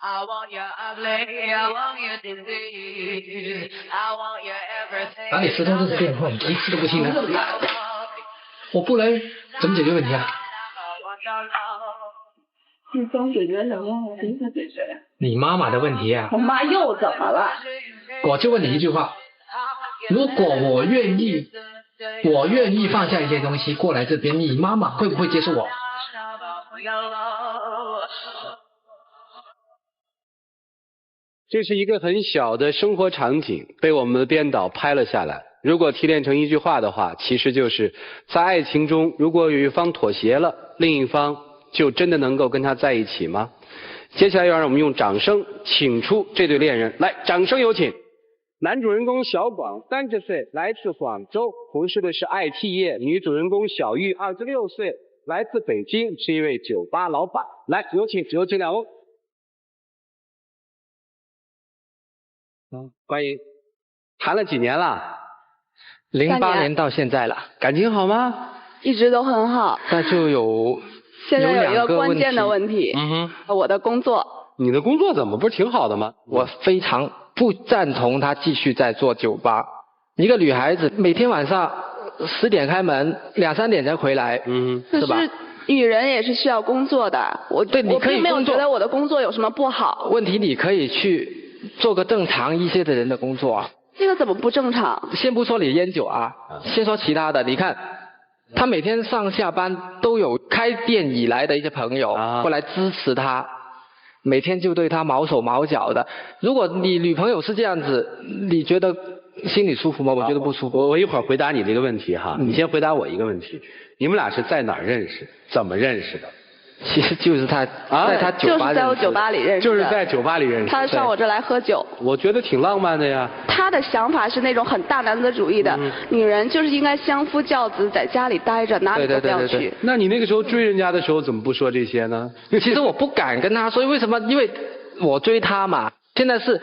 I want your ugly, I want your disease, I want your everything. 打你10多次电话，你一次都不听的，我不能怎么解决问题啊？你想解决什么问题？解决你妈妈的问题啊？我妈又怎么了？我就问你一句话：如果我愿意放下一些东西过来这边，你妈妈会不会接受我？这是一个很小的生活场景，被我们的编导拍了下来。如果提炼成一句话的话，其实就是在爱情中，如果有一方妥协了，另一方就真的能够跟他在一起吗？接下来要让我们用掌声请出这对恋人，来，掌声有请。男主人公小广30岁，来自广州，从事的是 IT 业；女主人公小玉26岁，来自北京，是一位酒吧老板。来，有请两位。欢迎。谈了几年了？08年到现在了。感情好吗？一直都很好。那就有现在有一个关键的问题。我的工作。你的工作怎么不是挺好的吗？我非常不赞同他继续在做酒吧。一个女孩子每天晚上10点开门，2、3点才回来，是吧？女人也是需要工作的。我并没有觉得我的工作有什么不好。问题你可以去做个正常一些的人的工作啊。这个怎么不正常？先不说你烟酒啊，先说其他的。你看，他每天上下班都有开店以来的一些朋友过来支持他。每天就对他毛手毛脚的，如果你女朋友是这样子，你觉得心里舒服吗？我觉得不舒服。我一会儿回答你这个问题哈，你先回答我一个问题，你们俩是在哪儿认识？怎么认识的？其实就是他在他酒吧认识的，就是在我酒吧里认识的，就是在酒吧里认识的。他上我这来喝酒，我觉得挺浪漫的呀。他的想法是那种很大男子主义的，女人就是应该相夫教子，在家里待着，哪里都不要去。那你那个时候追人家的时候，怎么不说这些呢？其实我不敢跟他说，为什么？因为我追他嘛。现在是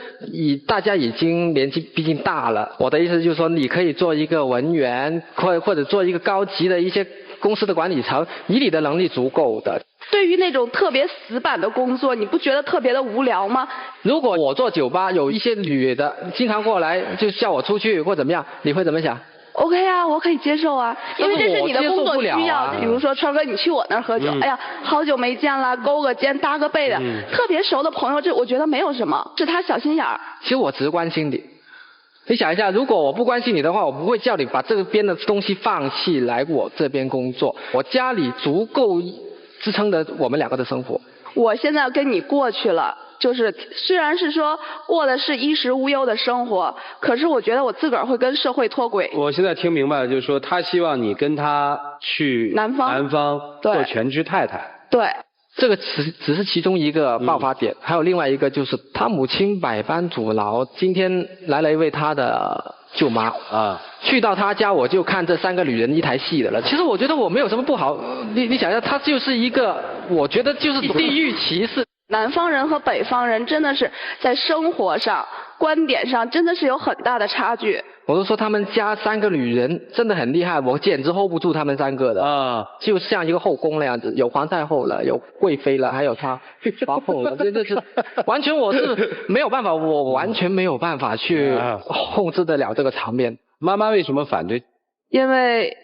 大家已经年纪毕竟大了，我的意思就是说，你可以做一个文员，或者做一个高级的一些公司的管理层，以你的能力足够的。对于那种特别死板的工作，你不觉得特别的无聊吗？如果我做酒吧，有一些女的经常过来就叫我出去或怎么样，你会怎么想？OK 啊，我可以接受啊，因为这是你的工作需要。比如说川哥，你去我那儿喝酒，哎呀，好久没见了，勾个肩搭个背的，特别熟的朋友，这我觉得没有什么，是他小心眼儿。其实我只是关心你。你想一下，如果我不关心你的话，我不会叫你把这边的东西放弃来我这边工作。我家里足够支撑的我们2个的生活。我现在跟你过去了，就是虽然是说过的是衣食无忧的生活，可是我觉得我自个儿会跟社会脱轨。我现在听明白了，就是说他希望你跟他去南方做全职太太。对。这个只是其中一个爆发点，还有另外一个就是他母亲百般阻挠，今天来了一位他的舅妈去到他家我就看这3个女人一台戏的了。其实我觉得我没有什么不好，你想一下，他就是一个，我觉得就是地域歧视。南方人和北方人真的是在生活上、观点上真的是有很大的差距。我都说他们家3个女人真的很厉害，我简直 hold 不住他们3个的就像一个后宫那样子，有皇太后了，有贵妃了，还有她皇后了，这是完全我是没有办法，我完全没有办法去控制得了这个场面。妈妈为什么反对？因为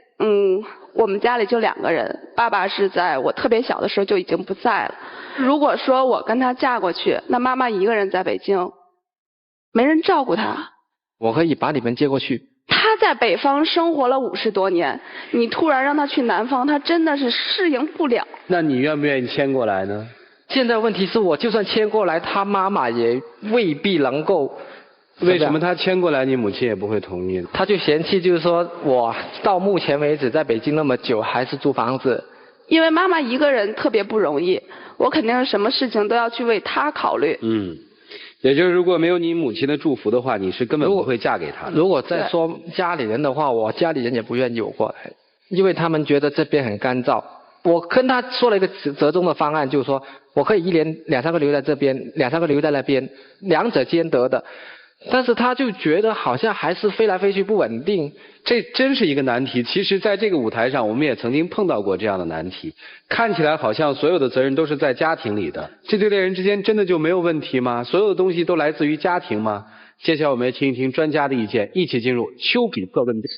我们家里就2个人，爸爸是在我特别小的时候就已经不在了。如果说我跟他嫁过去，那妈妈一个人在北京，没人照顾她。我可以把你们接过去。他在北方生活了50多年，你突然让他去南方，他真的是适应不了。那你愿不愿意迁过来呢？现在问题是我就算迁过来，他妈妈也未必能够。为什么他迁过来，你母亲也不会同意呢？他就嫌弃，就是说我到目前为止在北京那么久，还是租房子。因为妈妈一个人特别不容易，我肯定是什么事情都要去为她考虑。也就是如果没有你母亲的祝福的话，你是根本不会嫁给他的。如果再说家里人的话，我家里人也不愿意我过来，因为他们觉得这边很干燥。我跟他说了一个折中的方案，就是说我可以1年2、3个留在这边，2、3个留在那边，2者兼得的。但是他就觉得好像还是飞来飞去不稳定。这真是一个难题。其实在这个舞台上，我们也曾经碰到过这样的难题。看起来好像所有的责任都是在家庭里的，这对恋人之间真的就没有问题吗？所有的东西都来自于家庭吗？接下来我们来听一听专家的意见，一起进入丘比特问题。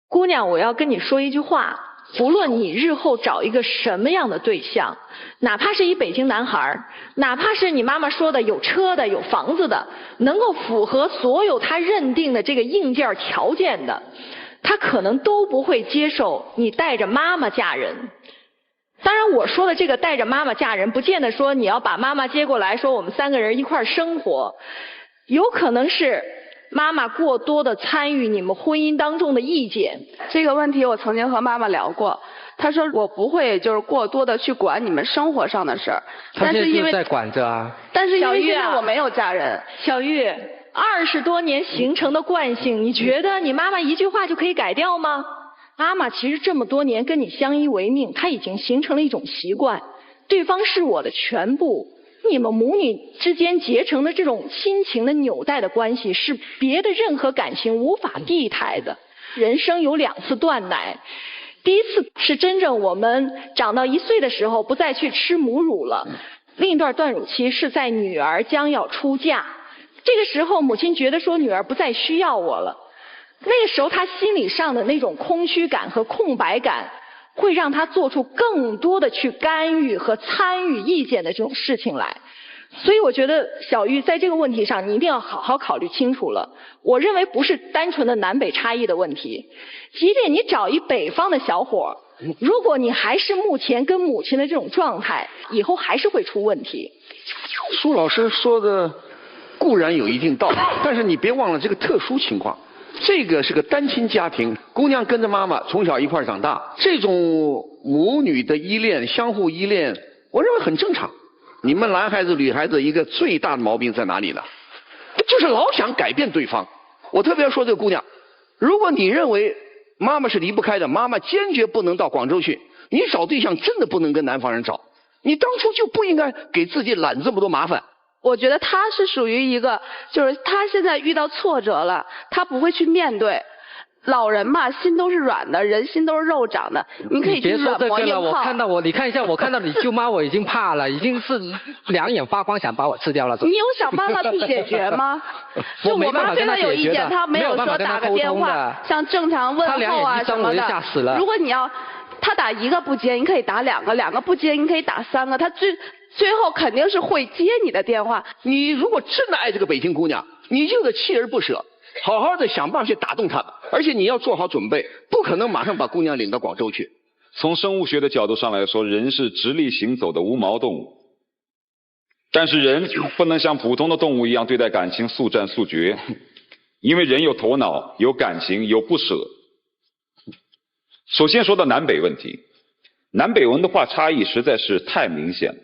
姑娘，我要跟你说一句话，不论你日后找一个什么样的对象，哪怕是一北京男孩，哪怕是你妈妈说的有车的有房子的，能够符合所有他认定的这个硬件条件的，他可能都不会接受你带着妈妈嫁人。当然我说的这个带着妈妈嫁人，不见得说你要把妈妈接过来说我们3个人一块儿生活，有可能是妈妈过多的参与你们婚姻当中的意见。这个问题我曾经和妈妈聊过，她说我不会就是过多的去管你们生活上的事儿，他现在但是因为就在管着啊。但是因为现小玉啊在我没有嫁人。小玉，20多年形成的惯性，你觉得你妈妈一句话就可以改掉吗？妈妈其实这么多年跟你相依为命，她已经形成了一种习惯，对方是我的全部。你们母女之间结成的这种亲情的纽带的关系，是别的任何感情无法替代的。人生有2次断奶，第一次是真正我们长到1岁的时候不再去吃母乳了，另一段断乳期是在女儿将要出嫁，这个时候母亲觉得说女儿不再需要我了，那个时候她心理上的那种空虚感和空白感，会让她做出更多的去干预和参与意见的这种事情来。所以我觉得小玉在这个问题上你一定要好好考虑清楚了。我认为不是单纯的南北差异的问题，即便你找一北方的小伙，如果你还是目前跟母亲的这种状态，以后还是会出问题。苏老师说的固然有一定道理，但是你别忘了这个特殊情况，这个是个单亲家庭，姑娘跟着妈妈从小一块长大，这种母女的依恋、相互依恋，我认为很正常。你们男孩子女孩子一个最大的毛病在哪里呢？就是老想改变对方。我特别要说这个姑娘，如果你认为妈妈是离不开的，妈妈坚决不能到广州去，你找对象真的不能跟南方人找，你当初就不应该给自己揽这么多麻烦。我觉得他是属于一个，就是他现在遇到挫折了，他不会去面对。老人嘛，心都是软的，人心都是肉长的，你可以去别说软这个了，磨硬泡。你看一下，我看到你舅妈，我已经怕了，已经是2眼发光，想把我吃掉了。你有想办法去解决吗？就我妈对他有意见，他没有说打个电话，像正常问候啊什么的。如果你要他打1个不接，你可以打2个，2个不接，你可以打3个，他最后肯定是会接你的电话。你如果真的爱这个北京姑娘，你就得锲而不舍，好好的想办法去打动她，而且你要做好准备，不可能马上把姑娘领到广州去。从生物学的角度上来说，人是直立行走的无毛动物，但是人不能像普通的动物一样对待感情速战速决，因为人有头脑、有感情、有不舍。首先说到南北问题，南北文化差异实在是太明显了。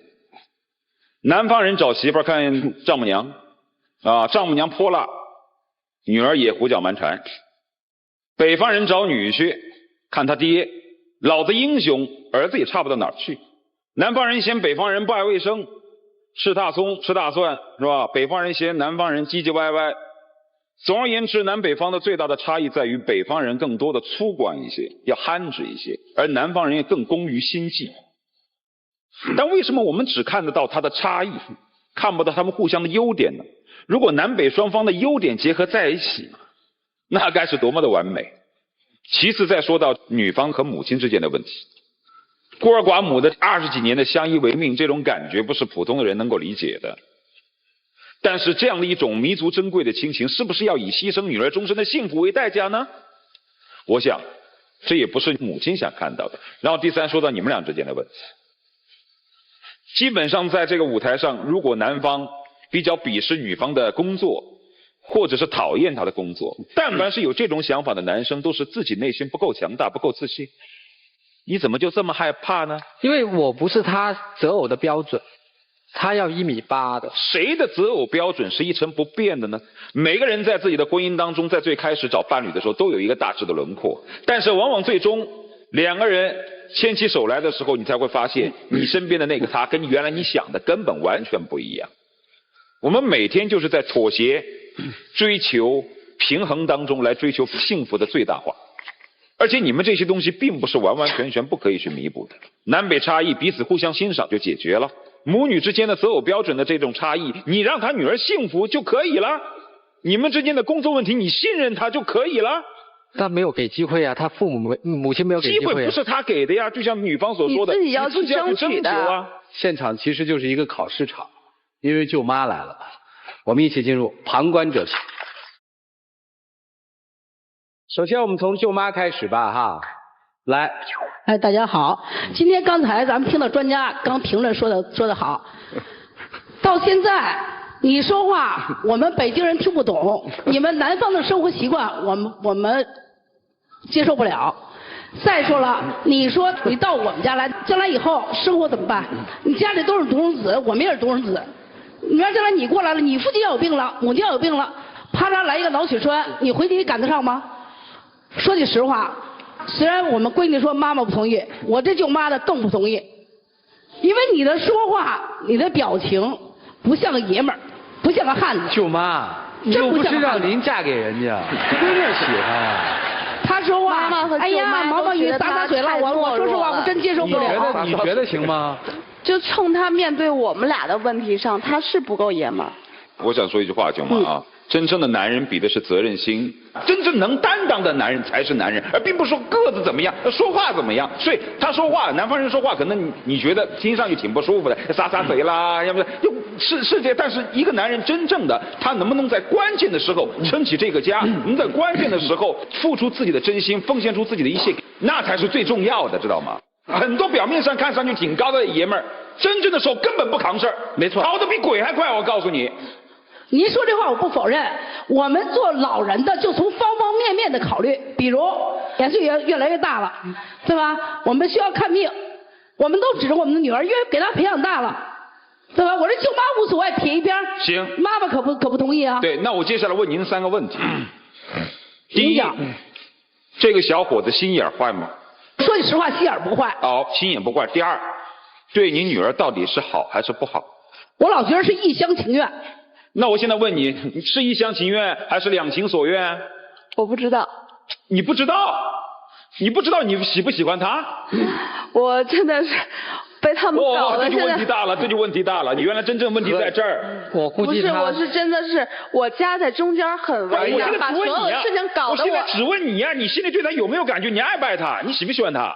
南方人找媳妇儿看丈母娘啊，丈母娘泼辣，女儿也胡搅蛮缠。北方人找女婿看他爹，老子英雄，儿子也差不到哪儿去。南方人嫌北方人不爱卫生，吃大葱吃大蒜是吧？北方人嫌南方人唧唧歪歪。总而言之，南北方的最大的差异在于北方人更多的粗犷一些，要憨直一些，而南方人也更工于心计。但为什么我们只看得到它的差异，看不到他们互相的优点呢？如果南北双方的优点结合在一起，那该是多么的完美。其次再说到女方和母亲之间的问题，孤儿寡母的20几年的相依为命，这种感觉不是普通的人能够理解的。但是这样的一种弥足珍贵的亲情，是不是要以牺牲女儿终身的幸福为代价呢？我想这也不是母亲想看到的。然后第三，说到你们俩之间的问题，基本上在这个舞台上，如果男方比较鄙视女方的工作，或者是讨厌她的工作，但凡是有这种想法的男生，都是自己内心不够强大，不够自信。你怎么就这么害怕呢？因为我不是他择偶的标准，他要1.8米的。谁的择偶标准是一成不变的呢？每个人在自己的婚姻当中，在最开始找伴侣的时候，都有一个大致的轮廓，但是往往最终2个人牵起手来的时候，你才会发现，你身边的那个他跟原来你想的根本完全不一样。我们每天就是在妥协、追求平衡当中来追求幸福的最大化。而且你们这些东西并不是完完全全不可以去弥补的，南北差异彼此互相欣赏就解决了。母女之间的择偶标准的这种差异，你让她女儿幸福就可以了。你们之间的工作问题，你信任她就可以了。他没有给机会啊，他母亲没有给机会、啊。机会不是他给的呀，就像女方所说的，你自己要去争取的啊。现场其实就是一个考试场，因为舅妈来了，我们一起进入旁观者席。首先我们从舅妈开始吧，哈，来。哎，大家好，今天刚才咱们听到专家刚评论说的好，到现在你说话我们北京人听不懂，你们南方的生活习惯我们接受不了。再说了，你说你到我们家来，将来以后生活怎么办？你家里都是独生子，我们也是独生子。你要将来你过来了，你父亲要有病了，母亲要有病了，啪嚓来一个脑血栓，你回去你赶得上吗？说句实话，虽然我们闺女说妈妈不同意，我这舅妈的更不同意，因为你的说话，你的表情不像个爷们儿，不像个汉子。舅妈，又不是让您嫁给人家，闺女喜欢啊。他说话，妈妈和哎呀，毛毛雨洒水了，我说实话，我真接受不了。你觉得行吗？就冲他面对我们俩的问题上，他是不够爷们儿。我想说一句话，舅妈啊。真正的男人比的是责任心，真正能担当的男人才是男人，而并不是说个子怎么样，说话怎么样。所以他说话，南方人说话可能你觉得听上去挺不舒服的，洒嘴啦，要不是这，但是一个男人真正的他能不能在关键的时候撑起这个家，能在关键的时候付出自己的真心，奉献出自己的一切，那才是最重要的，知道吗？很多表面上看上去挺高的爷们儿，真正的时候根本不扛事儿，没错，逃得比鬼还快，我告诉你。您说这话我不否认，我们做老人的就从方方面面的考虑，比如年岁越来越大了，对吧？我们需要看病，我们都指着我们的女儿，因为给她培养大了，对吧？我这舅妈无所谓，撇一边。行，妈妈可不同意啊。对，那我接下来问您3个问题。第一，这个小伙子心眼坏吗？说句实话，心眼不坏。哦，心眼不坏。第二，对你女儿到底是好还是不好？我老觉得是一厢情愿。那我现在问你，是一厢情愿还是两情所愿？我不知道。你不知道？你不知道你喜不喜欢他？我真的是被他们搞的。这就问题大了，这就问题大了。你原来真正问题在这儿。我估计我是真的是我夹在中间很为难，把所有的事情搞得我现在只问你呀，你心里对他有没有感觉？你爱不爱他？你喜不喜欢他？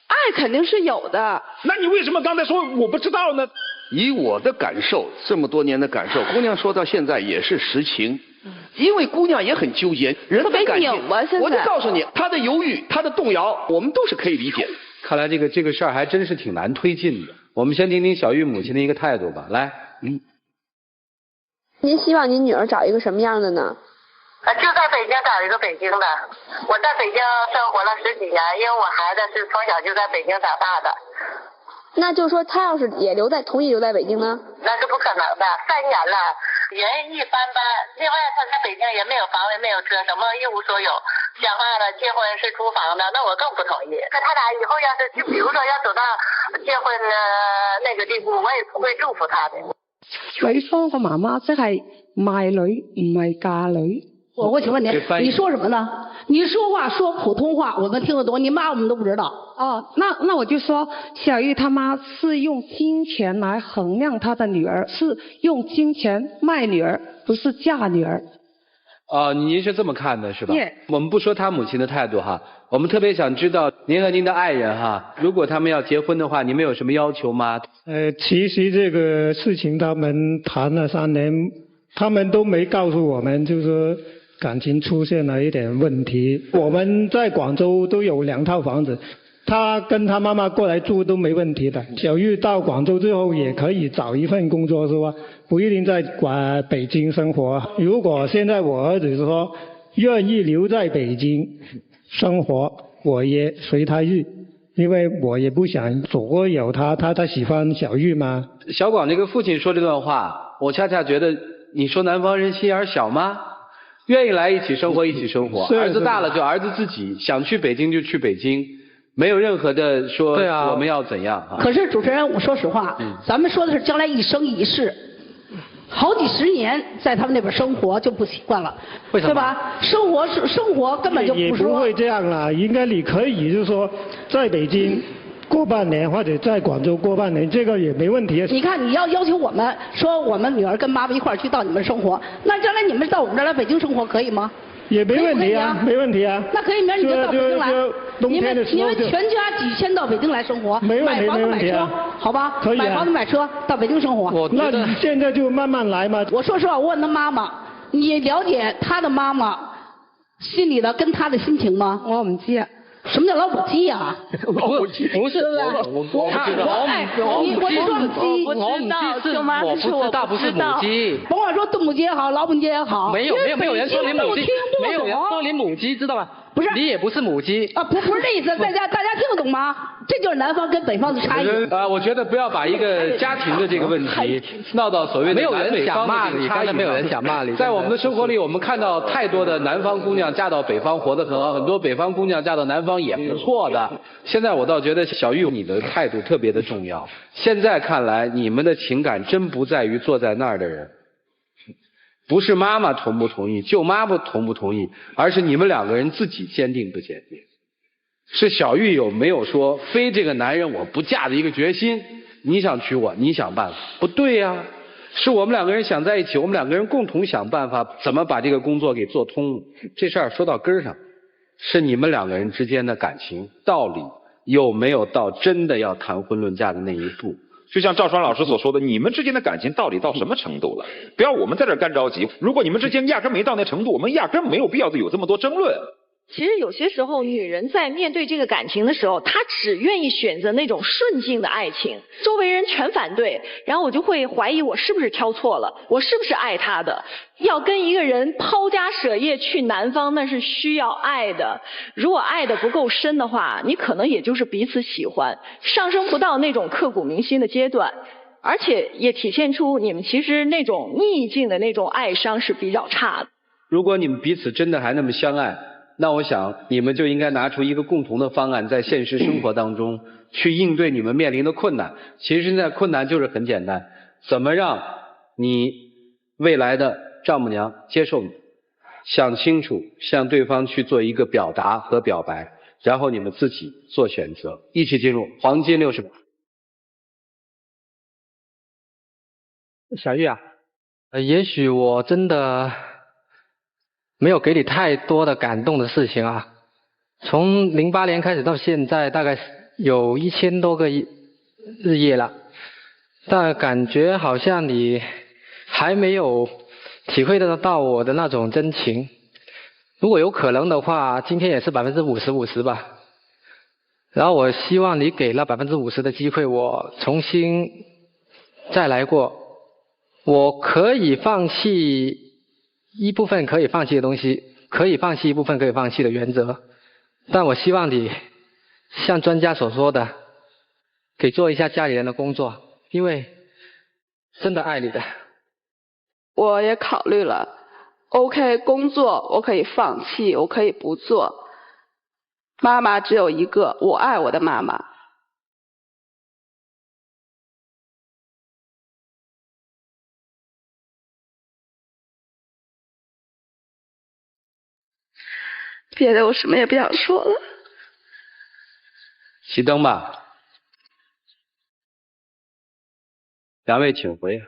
爱肯定是有的。那你为什么刚才说我不知道呢？以我的感受，这么多年的感受，姑娘说到现在也是实情，因为姑娘也很纠结，人的感情，我就告诉你，她的犹豫，她的动摇，我们都是可以理解的。看来这个事儿还真是挺难推进的。我们先听听小玉母亲的一个态度吧，来，您希望您女儿找一个什么样的呢？就在北京找一个北京的。我在北京生活了10几年，因为我孩子是从小就在北京长大的。那就是说，他要是也同意留在北京呢？那是不可能的，3年了，人一般般。另外，他在北京也没有房子，没有车，什么一无所有。讲话了，结婚是租房的，那我更不同意。那他俩以后要是就比如说要走到结婚的那个地步，我也不会祝福他的。女方個媽媽即係賣女，唔係嫁女。我请问您，你说什么呢？你说话说普通话，我们听得懂，你妈我们都不知道。哦，那我就说，小玉他妈是用金钱来衡量她的女儿，是用金钱卖女儿，不是嫁女儿。哦，您是这么看的是吧？对。我们不说他母亲的态度哈，我们特别想知道您和您的爱人哈，如果他们要结婚的话，你们有什么要求吗？其实这个事情他们谈了3年，他们都没告诉我们，就是说感情出现了一点问题。我们在广州都有2套房子，他跟他妈妈过来住都没问题的。小玉到广州之后也可以找一份工作是吧？不一定在北京生活。如果现在我儿子说愿意留在北京生活，我也随他去，因为我也不想左右有他喜欢小玉吗？小广这个父亲说这段话，我恰恰觉得你说南方人心眼小吗？愿意来一起生活一起生活，儿子大了就儿子自己想去北京就去北京，没有任何的说我们要怎样。可是主持人，我说实话，咱们说的是将来一生一世，好几十年在他们那边生活就不习惯了，为什么？对吧？生活根本就也不会这样啦，应该你可以就是说在北京过半年，或者在广州过半年，这个也没问题。你看，你要求我们说我们女儿跟妈妈一块儿去到你们生活，那将来你们到我们这儿来北京生活可以吗？也没问题啊，没问题啊。那可以，明儿你就到北京来。冬天的时候你们全家几千到北京来生活，没问题，买房子买车，好吧？可以啊。买房子买车到北京生活。那你现在就慢慢来嘛。我说实话，我问他妈妈，你了解他的妈妈心里的跟他的心情吗？我唔知啊。什么叫老母鸡呀？老母鸡不是，我不知道。我知道不是母鸡。甭管说炖母鸡也好，老母鸡也好。没有人说你母鸡，没有人说你母鸡，知道吗？不是，你也不是母鸡啊，不是这意思，大家听得懂吗？这就是南方跟北方的差异。我觉得不要把一个家庭的这个问题闹到所谓的南北方的这个差异。没有人想骂你。在我们的生活里，我们看到太多的南方姑娘嫁到北方活得很好，很多北方姑娘嫁到南方也不错的。现在我倒觉得小玉你的态度特别的重要。现在看来，你们的情感真不在于坐在那儿的人。不是妈妈同不同意，舅妈不同不同意，而是你们两个人自己坚定不坚定。是小玉有没有说非这个男人我不嫁的一个决心？你想娶我，你想办法，不对呀。是我们两个人想在一起，我们两个人共同想办法，怎么把这个工作给做通。这事儿说到根上，是你们两个人之间的感情道理有没有到真的要谈婚论嫁的那一步。就像赵川老师所说的，你们之间的感情到底到什么程度了？不要我们在这儿干着急。如果你们之间压根没到那程度，我们压根没有必要有这么多争论。其实有些时候，女人在面对这个感情的时候，她只愿意选择那种顺境的爱情，周围人全反对，然后我就会怀疑我是不是挑错了，我是不是爱他的。要跟一个人抛家舍业去南方，那是需要爱的。如果爱的不够深的话，你可能也就是彼此喜欢，上升不到那种刻骨铭心的阶段。而且也体现出你们其实那种逆境的那种爱伤是比较差的。如果你们彼此真的还那么相爱，那我想你们就应该拿出一个共同的方案，在现实生活当中去应对你们面临的困难。其实现在困难就是很简单，怎么让你未来的丈母娘接受你，想清楚，向对方去做一个表达和表白，然后你们自己做选择，一起进入黄金60秒。小玉啊，也许我真的没有给你太多的感动的事情啊。从08年开始到现在，大概有1000多个日夜了，但感觉好像你还没有体会得到我的那种真情。如果有可能的话，今天也是50%吧。然后我希望你给了50%的机会，我重新再来过。我可以放弃一部分可以放弃的东西，可以放弃一部分可以放弃的原则，但我希望你像专家所说的，给做一下家里人的工作，因为真的爱你的。我也考虑了 ，OK， 工作我可以放弃，我可以不做。妈妈只有一个，我爱我的妈妈。别的我什么也不想说了。熄灯吧。两位请回，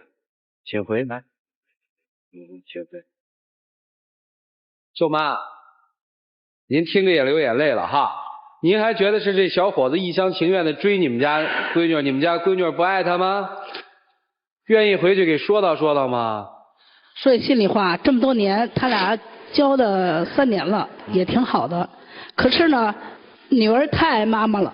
请回来。请回。舅妈，您听着也流眼泪了哈。您还觉得是这小伙子一厢情愿的追你们家闺女，你们家闺女不爱他吗？愿意回去给说道说道吗？说句心里话，这么多年他俩交的3年了，也挺好的。可是呢，女儿太爱妈妈了，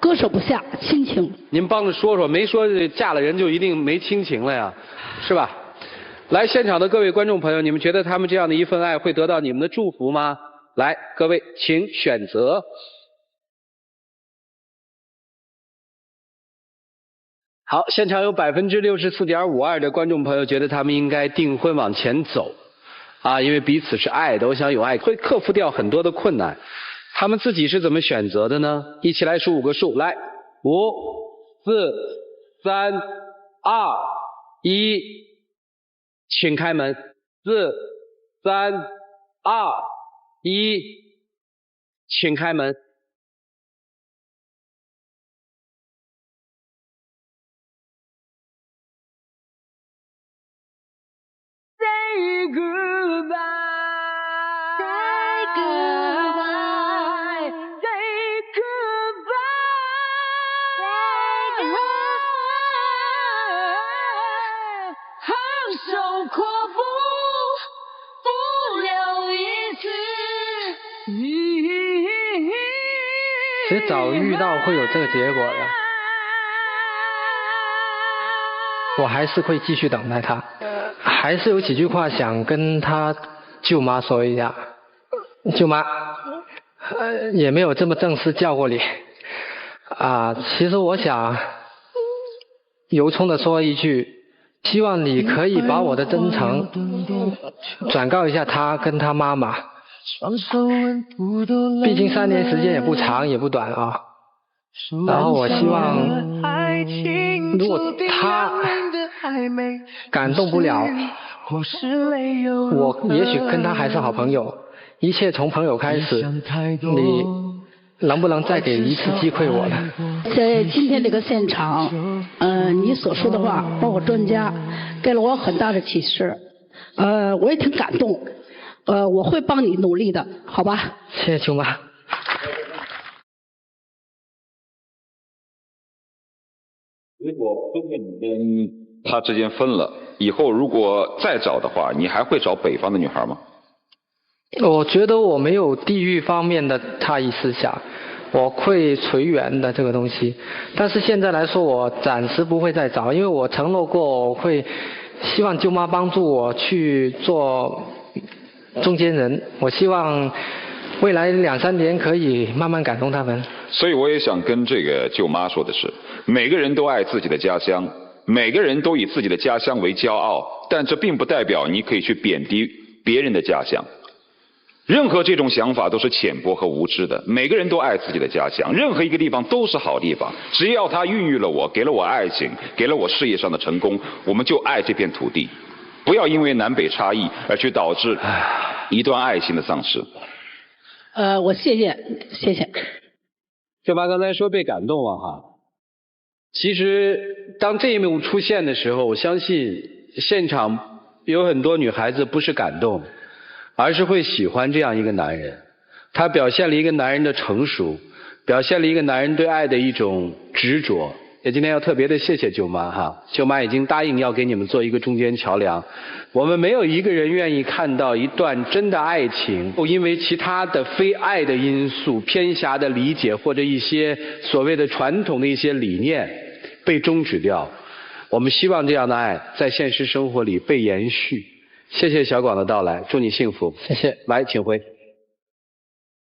割舍不下亲情。您帮着说说，没说嫁了人就一定没亲情了呀，是吧？来，现场的各位观众朋友，你们觉得他们这样的一份爱会得到你们的祝福吗？来，各位请选择。好，现场有64.52%的观众朋友觉得他们应该订婚往前走，因为彼此是爱的，我想有爱会克服掉很多的困难。他们自己是怎么选择的呢？一起来数5个数，来，5、4、3、2、1。请开门。4、3、2、1，请开门。Say goodbye, say goodbye, say goodbye, say goodbye. 好手阔步，不留一丝。其实早遇到会有这个结果的，我还是会继续等待他。还是有几句话想跟他舅妈说一下。舅妈，也没有这么正式叫过你啊。其实我想由衷的说一句，希望你可以把我的真诚转告一下他跟他妈妈。毕竟3年时间也不长也不短啊。然后我希望，如果他感动不了，我也许跟他还是好朋友，一切从朋友开始。你能不能再给一次机会我呢？在今天这个现场，你所说的话，包括专家，给了我很大的启示。我也挺感动。我会帮你努力的，好吧？谢谢舅妈。如果跟他之间分了，以后如果再找的话，你还会找北方的女孩吗？我觉得我没有地域方面的差异思想，我会随缘的这个东西。但是现在来说，我暂时不会再找，因为我承诺过我会希望舅妈帮助我去做中间人。我希望未来2、3年可以慢慢感动他们。所以我也想跟这个舅妈说的是，每个人都爱自己的家乡，每个人都以自己的家乡为骄傲，但这并不代表你可以去贬低别人的家乡。任何这种想法都是浅薄和无知的。每个人都爱自己的家乡，任何一个地方都是好地方，只要它孕育了我，给了我爱情，给了我事业上的成功，我们就爱这片土地。不要因为南北差异而去导致一段爱情的丧失。我谢谢。舅妈刚才说被感动了哈，其实当这一幕出现的时候，我相信现场有很多女孩子不是感动，而是会喜欢这样一个男人。他表现了一个男人的成熟，表现了一个男人对爱的一种执着。也今天要特别的谢谢舅妈哈，舅妈已经答应要给你们做一个中间桥梁。我们没有一个人愿意看到一段真的爱情因为其他的非爱的因素、偏狭的理解或者一些所谓的传统的一些理念被终止掉。我们希望这样的爱在现实生活里被延续。谢谢小广的到来，祝你幸福。谢谢。来，请回。